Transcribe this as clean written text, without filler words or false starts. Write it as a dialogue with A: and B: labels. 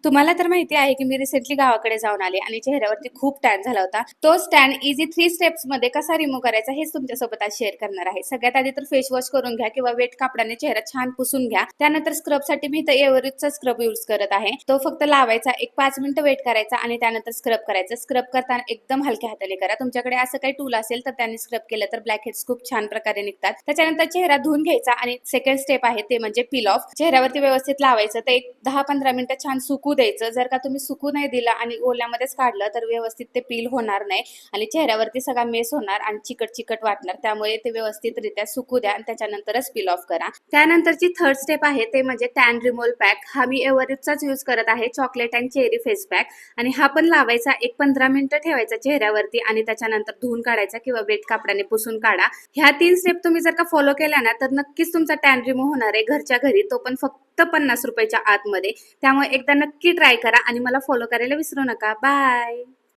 A: तुम्हाला तर माहिती आहे की मी रिसेंटली गावाकडे जाऊन आले आणि चेहऱ्यावरती खूप टॅन झाला होता. तो टॅन इझी 3 स्टेप्स मध्ये कसा रिमूव्ह करायचा हेच तुमच्यासोबत आज शेअर करणार आहे. सगळ्यात आधी तर फेस वॉश करून घ्या किंवा वेट कापडाने चेहरा छान पुसून घ्या. त्यानंतर स्क्रबसाठी मी इथं एव्हरेजचा स्क्रब यूज करत आहे. तो फक्त लावायचा, एक 5 मिनिटं वेट करायचा आणि त्यानंतर स्क्रब करायचं. स्क्रब करताना एकदम हलक्या हाताने करा. तुमच्याकडे असं काही टूल असेल तर त्यांनी स्क्रब केलं तर ब्लॅक हेड्स खूप छान प्रकारे निघतात. त्याच्यानंतर चेहरा धुवून घ्यायचा आणि सेकंड स्टेप आहे ते म्हणजे पील ऑफ. चेहऱ्यावरती व्यवस्थित लावायचं. ते एक 10-15 मिनिटं छान सुकू द्यायचं. जर का तुम्ही सुकू नाही दिला आणि ओल्यामध्येच काढलं तर व्यवस्थित ते पील होणार नाही आणि चेहऱ्यावरती सगळा मेस होणार आणि चिकट चिकट वाटणार. त्यामुळे ते व्यवस्थितरित्या सुकू द्या आणि त्याच्यानंतरच पील ऑफ करा. त्यानंतरची थर्ड स्टेप आहे ते म्हणजे टॅन रिमूव्हल पॅक. हा मी एव्हरेजचाच यूज करत आहे, chocolate and cherry face pack. आणि हा पण लावायचा, एक 15 मिनिटं ठेवायचा चेहऱ्यावरती आणि त्याच्यानंतर धुवून काढायचा किंवा वेट कापडाने पुसून काढा. ह्या 3 स्टेप तुम्ही जर का फॉलो केल्या ना तर नक्कीच तुमचा टॅन रिमूव्ह होणार आहे घरच्या घरी, तो पण फक्त 50 रुपयाच्या आतमध्ये. त्यामुळे एकदा नक्की ट्राय करा आणि मला फॉलो करायला विसरू नका. बाय.